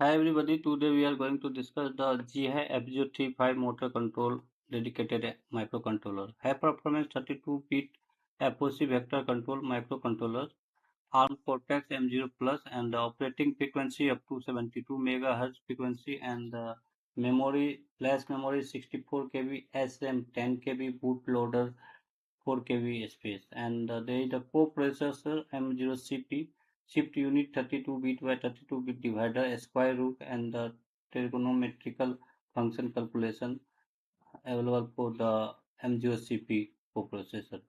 Hi everybody, today we are going to discuss the Geehy F035 motor control dedicated microcontroller. High performance 32-bit FOC vector control microcontroller, ARM Cortex M0 Plus and the operating frequency up to 72 MHz frequency and the memory, flash memory 64 KB, SM 10 KB, bootloader 4 KB space and there is the coprocessor M0CP shift unit 32-bit by 32-bit divider square root and the trigonometrical function calculation available for the M0CP coprocessor.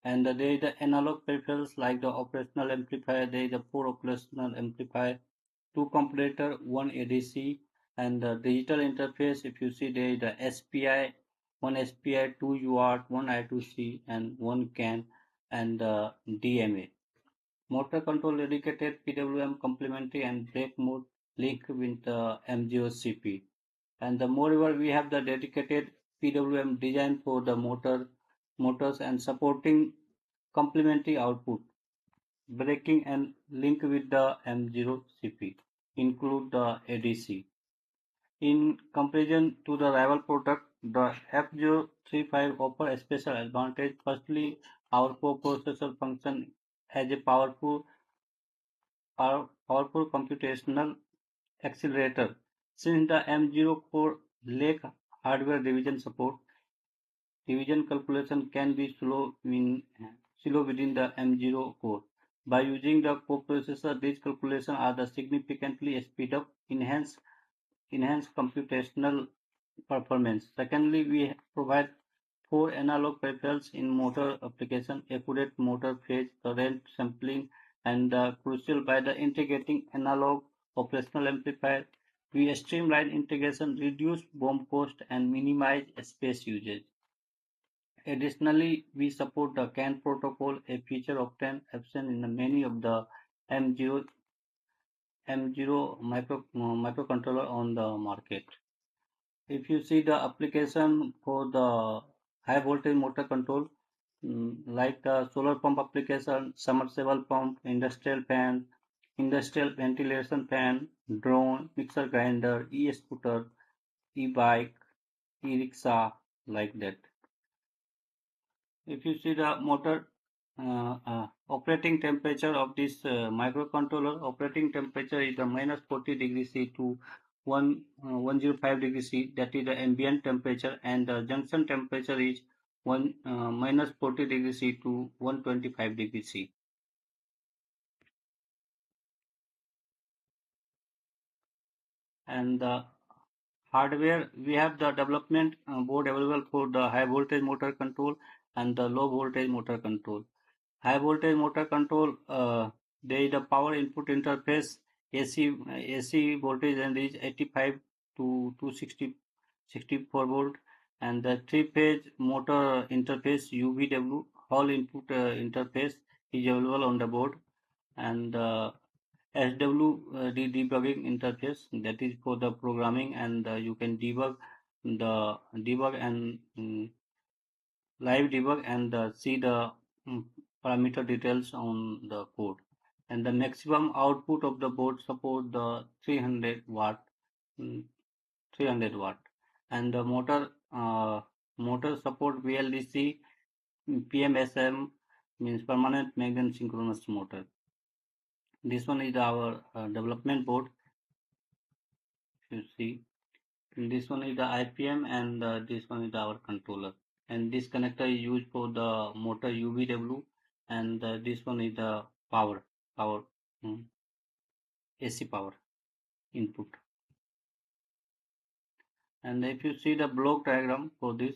And there is the analog peripherals like the operational amplifier, there is the 4 operational amplifier, 2 comparator, 1 ADC, and the digital interface. If you see there is the SPI, 1 SPI, 2 UART, 1 I2C, and 1 CAN, and DMA. Motor control dedicated PWM complementary and brake mode linked with the M0CP. And the moreover, we have the dedicated PWM design for the motors and supporting complementary output, braking and link with the M0CP, include the ADC. In comparison to the rival product, the F035 offers a special advantage. Firstly, our coprocessor function as a powerful computational accelerator. Since the M0 core lack hardware division support, division calculation can be slow within the M0 core. By using the coprocessor, these calculations are the significantly speed up, enhance computational performance. Secondly, we provide 4 analog peripherals in motor application, accurate motor phase, current sampling, and crucial by the integrating analog operational amplifier. We streamline integration, reduce BOM cost, and minimize space usage. Additionally, we support the CAN protocol, a feature often absent in many of the M0 microcontroller on the market. If you see the application for the high voltage motor control, like the solar pump application, submersible pump, industrial fan, industrial ventilation fan, drone, mixer grinder, e-scooter, e-bike, e-rickshaw, like that. If you see the motor operating temperature of this microcontroller, operating temperature is the minus 40 degrees C to 105 degrees C, that is the ambient temperature, and the junction temperature is minus 40 degrees C to 125 degrees C. And the hardware, we have the development board available for the high voltage motor control and the low voltage motor control. High voltage motor control, there is the power input interface AC voltage and is 85 to 264 volt, and the 3-phase motor interface UVW Hall input interface is available on the board, and SWD debugging interface, that is for the programming, and you can debug and live debug and see the parameter details on the code. And the maximum output of the board support the 300 watt, 300 watt, and the motor support BLDC PMSM, means permanent magnet synchronous motor. This one is our development board. You see, this one is the IPM, and this one is our controller. And this connector is used for the motor UVW, and this one is the power AC power input. And if you see the block diagram for this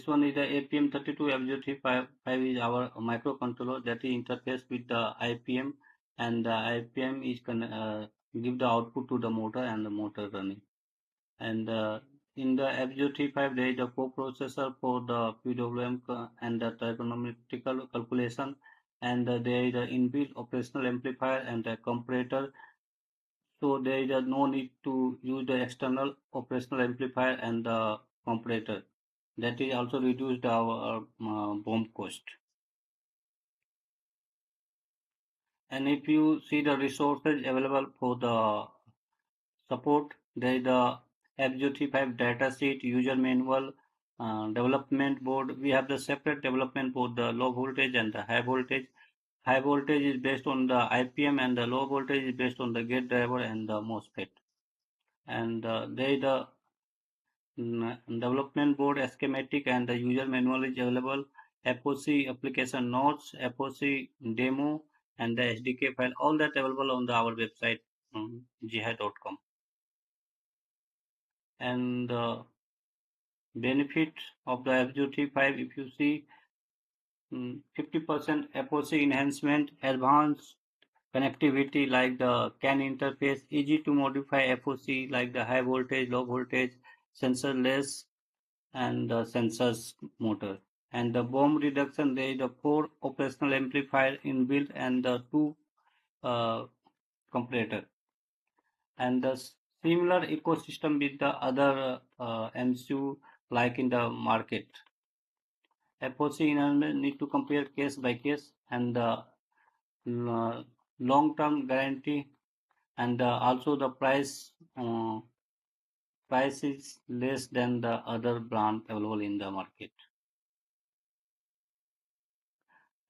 one is the APM32F035 is our microcontroller that is interface with the IPM, and the IPM is give the output to the motor and the motor running. And in the F035 there is a coprocessor for the PWM and the trigonometrical calculation, and there is an inbuilt operational amplifier and a comparator, so there is no need to use the external operational amplifier and the comparator. That is also reduced our BOM cost. And if you see the resources available for the support. There is the F035 data sheet, user manual, development board. We have the separate development board, the low voltage and the high voltage. High voltage is based on the IPM and the low voltage is based on the gate driver and the MOSFET. And there is the development board schematic and the user manual is available. FOC application notes, FOC demo, and the SDK file, all that available on our website, geehy.com. And the benefit of the F035, if you see, 50% FOC enhancement, advanced connectivity like the CAN interface, easy to modify FOC like the high voltage, low voltage, sensorless, and the sensors motor. And the BOM reduction, there is the 4 operational amplifier inbuilt and the 2 comparator. And the similar ecosystem with the other MCU like in the market. FOC enhancement need to compare case by case, and the long-term guarantee, and also the price is less than the other brand available in the market.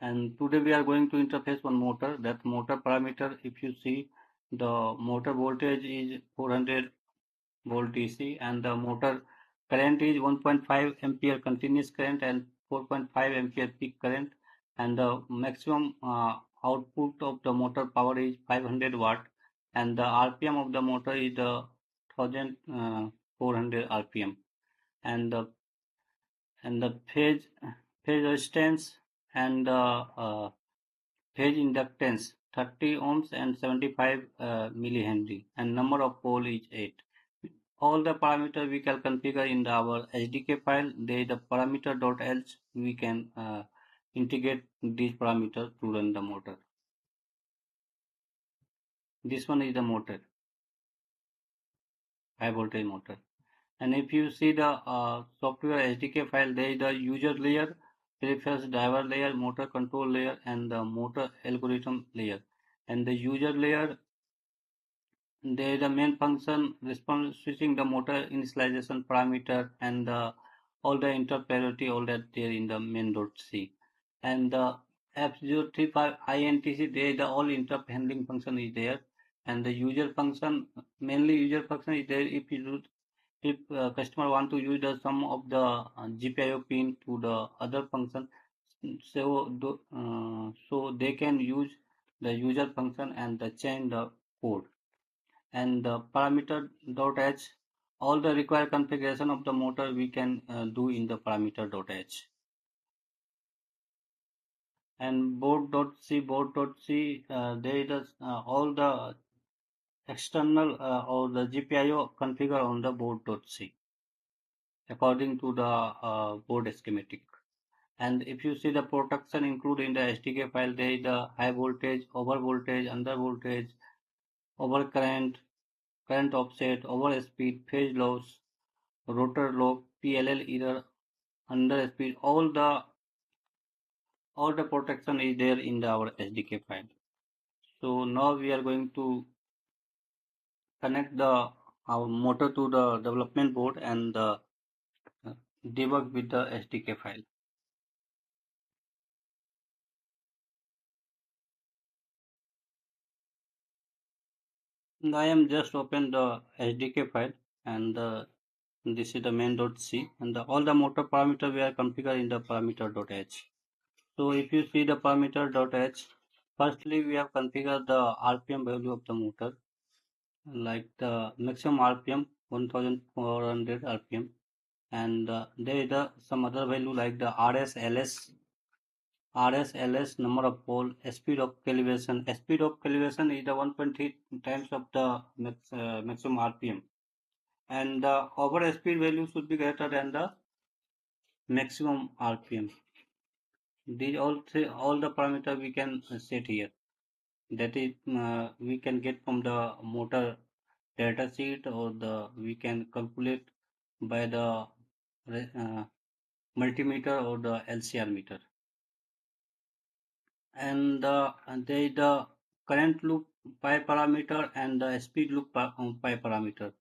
And today we are going to interface one motor. That motor parameter, if you see, the motor voltage is 400 volt DC and the motor current is 1.5 ampere continuous current and 4.5 ampere peak current, and the maximum output of the motor power is 500 watt, and the RPM of the motor is 1400 RPM, and the phase resistance and phase inductance 30 ohms and 75 millihenry, and number of pole is 8. All the parameter we can configure in our SDK file. There is the parameter.else. We can integrate these parameters to run the motor. This one is the motor, high voltage motor. And if you see the software SDK file, there is the user layer, peripherals driver layer, motor control layer, and the motor algorithm layer. And the user layer, there is the main function response switching the motor initialization parameter and all the interrupt priority, all that there in the main.c. And the F035 INTC, there the all interrupt handling function is there. And the user function, mainly user function is there if customer want to use the some of the GPIO pin to the other function, so they can use the user function and change the code. And the parameter.h, all the required configuration of the motor we can do in the parameter.h. And board.c, there is all the external or the GPIO configure on the board.c according to the board schematic. And if you see the protection included in the SDK file, there is the high voltage, over voltage, under voltage, over current, current offset, over speed, phase loss, rotor lock, PLL error, under speed, all the protection is there in our SDK file. So now we are going to connect our motor to the development board and debug with the SDK file. And I am just open the SDK file, and this is the main.c, and all the motor parameter we are configured in the parameter.h. So if you see the parameter.h, firstly we have configured the RPM value of the motor, like the maximum RPM 1400 RPM, and there is some other value like the RSLS, number of pole, speed of calibration. Speed of calibration is the 1.3 times of the maximum RPM, and the over speed value should be greater than the maximum RPM. These all the parameter we can set here. That is we can get from the motor data sheet, or we can calculate by the multimeter or the LCR meter. And there is the current loop pi parameter and the speed loop pi parameter,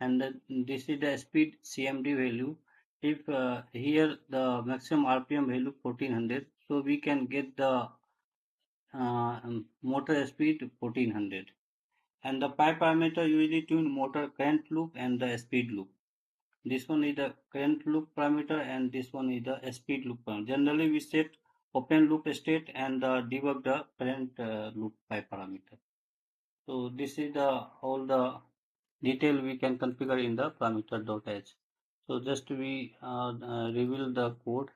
and this is the speed CMD value. If here the maximum RPM value 1400, so we can get the motor speed 1400. And the pi parameter usually tune motor current loop and the speed loop. This one is the current loop parameter and this one is the speed loop parameter. Generally we set open loop state and debug the current loop pi parameter. So this is the all the detail we can configure in the parameter.h. So just we reveal the code.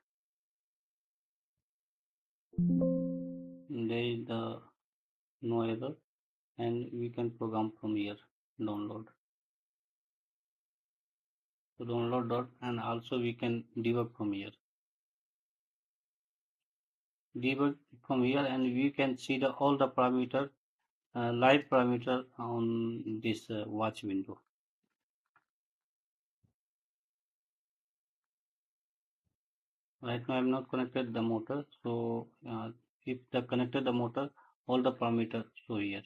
There is the no error and we can program from here. Download. So download dot and also we can debug from here. Debug from here and we can see the all the parameter live parameter on this watch window. Right now I am not connected the motor, so if the connected the motor, all the parameters show here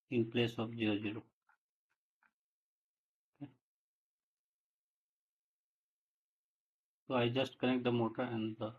in place of 00. Okay. So I just connect the motor and the